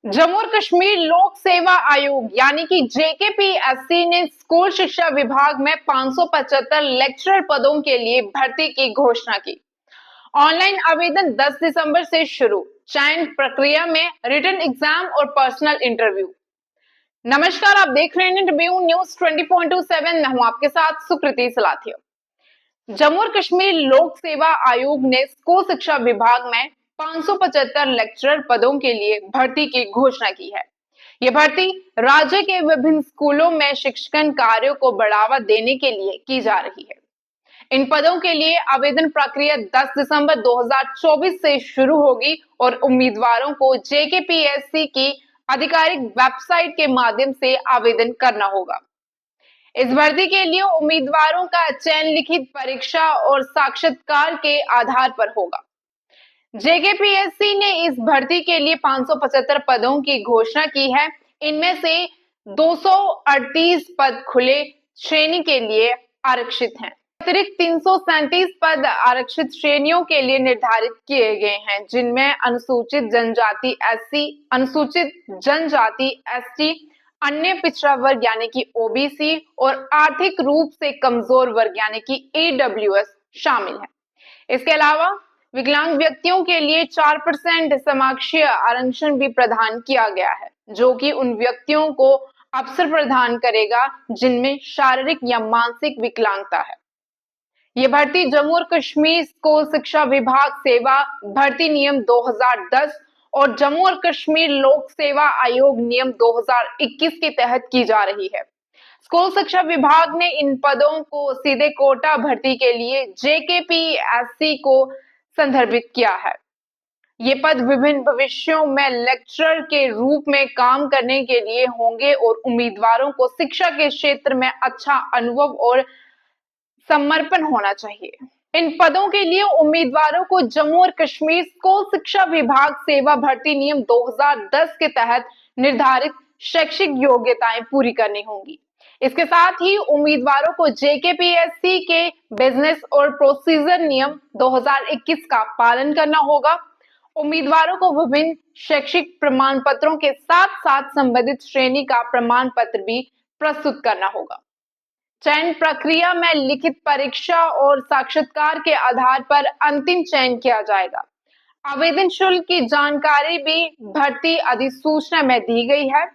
जम्मू और कश्मीर लोक सेवा आयोग यानी कि जेकेपीएससी ने स्कूल शिक्षा विभाग में 575 लेक्चरर पदों के लिए भर्ती की घोषणा की। ऑनलाइन आवेदन 10 दिसंबर से शुरू। चयन प्रक्रिया में रिटन एग्जाम और पर्सनल इंटरव्यू। नमस्कार, आप देख रहे हैं रिव्यू न्यूज 20.27। मैं हूं आपके साथ सुकृति सलाथिया। जम्मू और कश्मीर लोक सेवा आयोग ने स्कूल शिक्षा विभाग में 575 लेक्चरर पदों के लिए भर्ती की घोषणा की है। यह भर्ती राज्य के विभिन्न स्कूलों में शिक्षण कार्यों को बढ़ावा देने के लिए की जा रही है। इन पदों के लिए आवेदन प्रक्रिया 10 दिसंबर 2024 से शुरू होगी और उम्मीदवारों को जेकेपीएससी की आधिकारिक वेबसाइट के माध्यम से आवेदन करना होगा। इस भर्ती के लिए उम्मीदवारों का चयन लिखित परीक्षा और साक्षात्कार के आधार पर होगा। जेकेपीएससी ने इस भर्ती के लिए 575 पदों की घोषणा की है। इनमें से 238 पद खुले श्रेणी के लिए आरक्षित हैं। अतिरिक्त 337 पद आरक्षित श्रेणियों के लिए निर्धारित किए गए हैं, जिनमें अनुसूचित जनजाति एससी, अनुसूचित जनजाति एसटी, अन्य पिछड़ा वर्ग यानी कि ओबीसी और आर्थिक रूप से कमजोर वर्ग यानी कि ईडब्ल्यूएस शामिल है। इसके अलावा विकलांग व्यक्तियों के लिए 4% समाक्षीय आरक्षण भी प्रदान किया गया है, जो कि उन व्यक्तियों को अवसर प्रदान करेगा जिनमें शारीरिक या मानसिक विकलांगता है। ये भर्ती जम्मू और कश्मीर स्कूल शिक्षा विभाग सेवा भर्ती नियम 2010 और जम्मू और कश्मीर लोक सेवा आयोग नियम 2021 के तहत की जा रही है। स्कूल शिक्षा विभाग ने इन पदों को सीधे कोटा भर्ती के लिए जेकेपीएससी को संदर्भित किया है। ये पद विभिन्न भविष्यों में लेक्चरर के रूप में काम करने के लिए होंगे और उम्मीदवारों को शिक्षा के क्षेत्र में अच्छा अनुभव और समर्पण होना चाहिए। इन पदों के लिए उम्मीदवारों को जम्मू और कश्मीर स्कूल शिक्षा विभाग सेवा भर्ती नियम 2010 के तहत निर्धारित शैक्षिक योग्यताएं पूरी करनी होंगी। इसके साथ ही उम्मीदवारों को जेकेपीएससी के बिजनेस और प्रोसीजर नियम 2021 का पालन करना होगा। उम्मीदवारों को विभिन्न शैक्षिक प्रमाण पत्रों के साथ साथ संबंधित श्रेणी का प्रमाण पत्र भी प्रस्तुत करना होगा। चयन प्रक्रिया में लिखित परीक्षा और साक्षात्कार के आधार पर अंतिम चयन किया जाएगा। आवेदन शुल्क की जानकारी भी भर्ती अधिसूचना में दी गई है।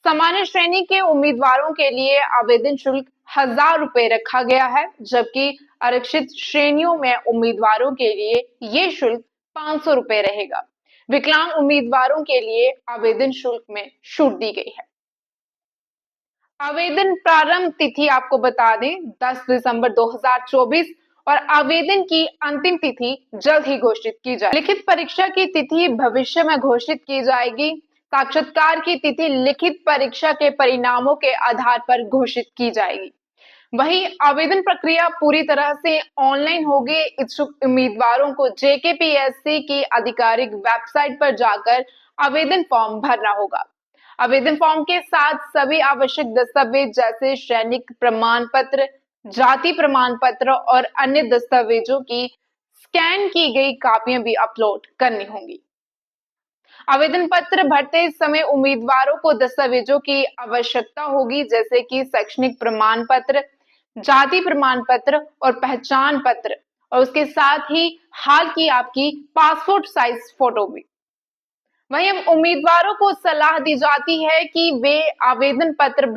सामान्य श्रेणी के उम्मीदवारों के लिए आवेदन शुल्क 1000 रुपए रखा गया है, जबकि आरक्षित श्रेणियों में उम्मीदवारों के लिए ये शुल्क 500 रुपए रहेगा। विकलांग उम्मीदवारों के लिए आवेदन शुल्क में छूट दी गई है। आवेदन प्रारंभ तिथि आपको बता दें 10 दिसंबर 2024 और आवेदन की अंतिम तिथि जल्द ही घोषित की जाए। लिखित परीक्षा की तिथि भविष्य में घोषित की जाएगी। साक्षात्कार की तिथि लिखित परीक्षा के परिणामों के आधार पर घोषित की जाएगी। वहीं आवेदन प्रक्रिया पूरी तरह से ऑनलाइन होगी। इच्छुक उम्मीदवारों को जेकेपीएससी की आधिकारिक वेबसाइट पर जाकर आवेदन फॉर्म भरना होगा। आवेदन फॉर्म के साथ सभी आवश्यक दस्तावेज जैसे सैनिक प्रमाण पत्र, जाति प्रमाण पत्र और अन्य दस्तावेजों की स्कैन की गई कापियां भी अपलोड करनी होंगी। आवेदन पत्र भरते समय उम्मीदवारों को दस्तावेजों की आवश्यकता होगी, जैसे कि शैक्षणिक प्रमाण पत्र, जाति प्रमाण पत्र और पहचान पत्र, और उसके साथ ही हाल की आपकी पासपोर्ट साइज फोटो भी। वहीं उम्मीदवारों को सलाह दी जाती है कि वे आवेदन पत्र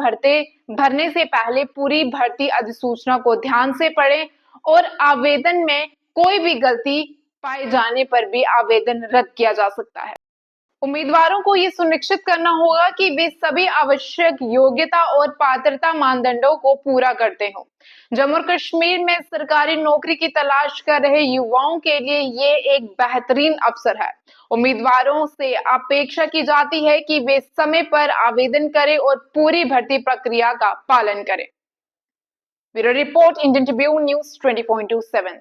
भरने से पहले पूरी भर्ती अधिसूचना को ध्यान से पढ़ें और आवेदन में कोई भी गलती पाए जाने पर भी आवेदन रद्द किया जा सकता है। उम्मीदवारों को ये सुनिश्चित करना होगा कि वे सभी आवश्यक योग्यता और पात्रता मानदंडों को पूरा करते हों। जम्मू और कश्मीर में सरकारी नौकरी की तलाश कर रहे युवाओं के लिए ये एक बेहतरीन अवसर है। उम्मीदवारों से अपेक्षा की जाती है कि वे समय पर आवेदन करें और पूरी भर्ती प्रक्रिया का पालन करें। Bureau report, Indian Tribune news 20.27।